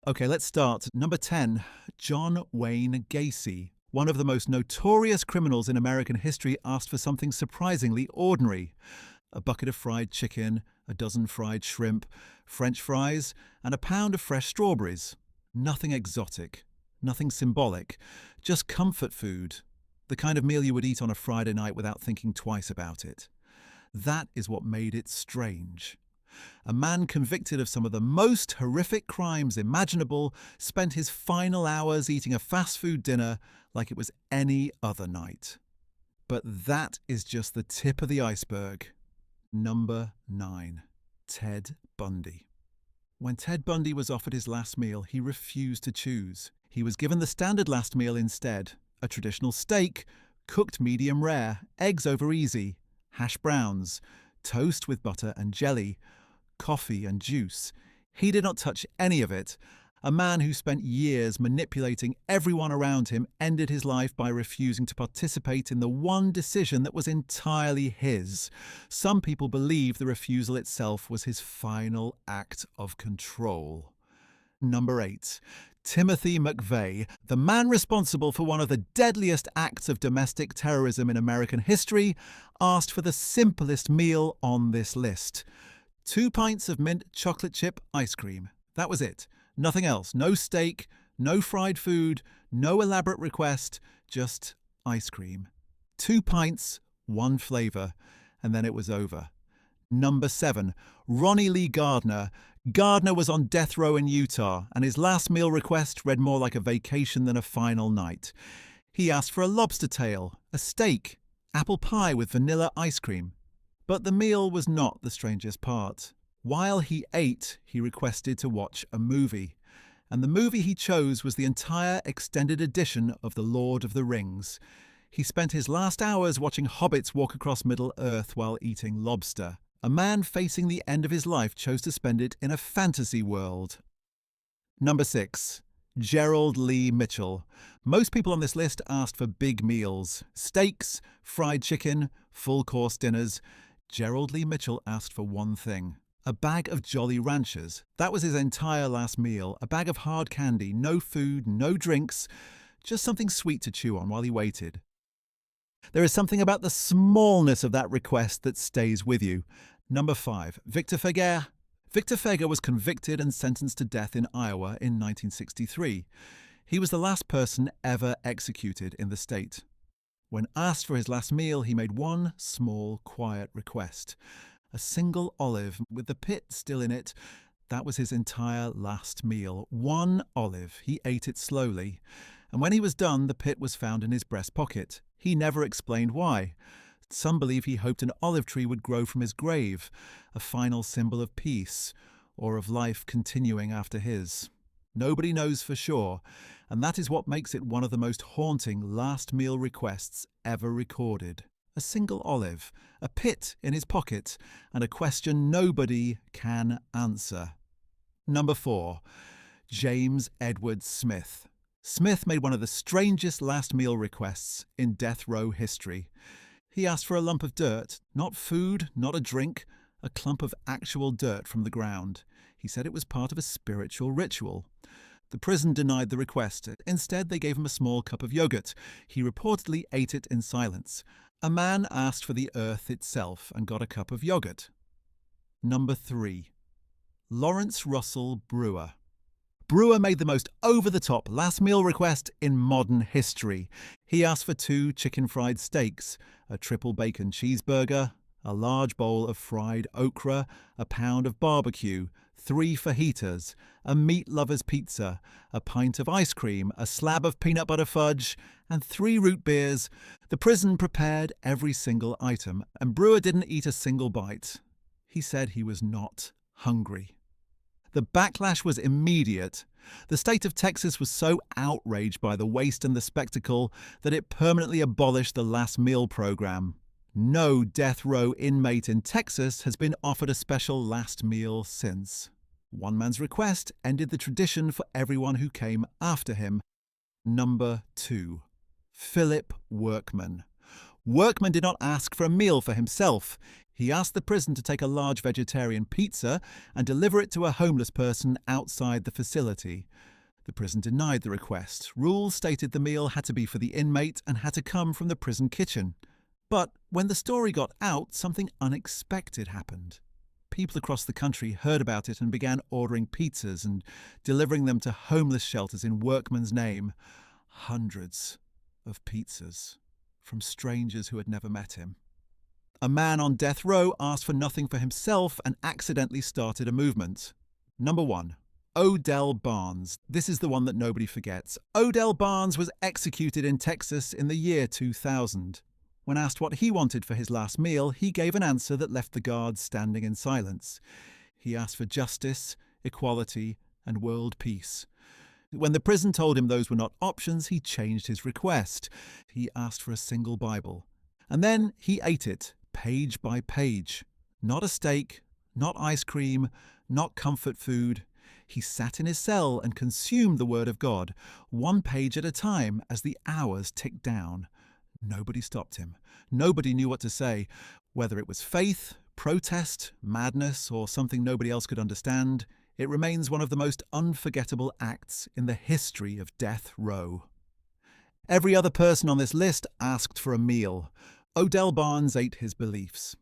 Okay, let's start. Number 10, John Wayne Gacy. One of the most notorious criminals in American history asked for something surprisingly ordinary. A bucket of fried chicken, a dozen fried shrimp, French fries, and a pound of fresh strawberries. Nothing exotic, nothing symbolic, just comfort food. The kind of meal you would eat on a Friday night without thinking twice about it. That is what made it strange. A man convicted of some of the most horrific crimes imaginable spent his final hours eating a fast food dinner like it was any other night. But that is just the tip of the iceberg. Number 9. Ted Bundy. When Ted Bundy was offered his last meal, he refused to choose. He was given the standard last meal instead, a traditional steak, cooked medium rare, eggs over easy, hash browns, toast with butter and jelly, coffee and juice. He did not touch any of it. A man who spent years manipulating everyone around him ended his life by refusing to participate in the one decision that was entirely his. Some people believe the refusal itself was his final act of control. Number 8. Timothy McVeigh, the man responsible for one of the deadliest acts of domestic terrorism in American history, asked for the simplest meal on this list. 2 pints of mint chocolate chip ice cream. That was it. Nothing else. No steak, no fried food, no elaborate request, just ice cream. 2 pints, 1 flavour, and then it was over. Number 7. Ronnie Lee Gardner. Gardner was on death row in Utah, and his last meal request read more like a vacation than a final night. He asked for a lobster tail, a steak, apple pie with vanilla ice cream. But the meal was not the strangest part. While he ate, he requested to watch a movie. And the movie he chose was the entire extended edition of The Lord of the Rings. He spent his last hours watching hobbits walk across Middle-earth while eating lobster. A man facing the end of his life chose to spend it in a fantasy world. Number 6. Gerald Lee Mitchell. Most people on this list asked for big meals. Steaks, fried chicken, full-course dinners. Gerald Lee Mitchell asked for one thing. A bag of Jolly Ranchers. That was his entire last meal. A bag of hard candy, no food, no drinks, just something sweet to chew on while he waited. There is something about the smallness of that request that stays with you. Number 5. Victor Feguer. Victor Feguer was convicted and sentenced to death in Iowa in 1963. He was the last person ever executed in the state. When asked for his last meal, he made one small, quiet request. A single olive with the pit still in it. That was his entire last meal. One olive. He ate it slowly. And when he was done, the pit was found in his breast pocket. He never explained why. Some believe he hoped an olive tree would grow from his grave, a final symbol of peace, or of life continuing after his. Nobody knows for sure, and that is what makes it one of the most haunting last meal requests ever recorded. A single olive, a pit in his pocket, and a question nobody can answer. Number 4. James Edward Smith. Smith made one of the strangest last meal requests in death row history. He asked for a lump of dirt, not food, not a drink, a clump of actual dirt from the ground. He said it was part of a spiritual ritual. The prison denied the request. Instead, they gave him a small cup of yogurt. He reportedly ate it in silence. A man asked for the earth itself and got a cup of yogurt. Number 3. Lawrence Russell Brewer. Brewer made the most over-the-top last meal request in modern history. He asked for 2 chicken fried steaks, a triple bacon cheeseburger, a large bowl of fried okra, a pound of barbecue, 3 fajitas, a meat lover's pizza, a pint of ice cream, a slab of peanut butter fudge, and 3 root beers. The prison prepared every single item, and Brewer didn't eat a single bite. He said he was not hungry. The backlash was immediate. The state of Texas was so outraged by the waste and the spectacle that it permanently abolished the last meal program. No death row inmate in Texas has been offered a special last meal since. One man's request ended the tradition for everyone who came after him. Number 2. Philip Workman. Workman did not ask for a meal for himself. He asked the prison to take a large vegetarian pizza and deliver it to a homeless person outside the facility. The prison denied the request. Rules stated the meal had to be for the inmate and had to come from the prison kitchen. But when the story got out, something unexpected happened. People across the country heard about it and began ordering pizzas and delivering them to homeless shelters in workman's name. Hundreds of pizzas from strangers who had never met him. A man on death row asked for nothing for himself and accidentally started a movement. Number 1. Odell Barnes. This is the one that nobody forgets. Odell Barnes was executed in Texas in the year 2000. When asked what he wanted for his last meal, he gave an answer that left the guards standing in silence. He asked for justice, equality, and world peace. When the prison told him those were not options, he changed his request. He asked for a single Bible. And then he ate it, page by page. Not a steak, not ice cream, not comfort food. He sat in his cell and consumed the Word of God, one page at a time as the hours ticked down. Nobody stopped him. Nobody knew what to say, whether it was faith, protest, madness, or something nobody else could understand. It remains one of the most unforgettable acts in the history of death row. Every other person on this list asked for a meal. Odell Barnes ate his beliefs.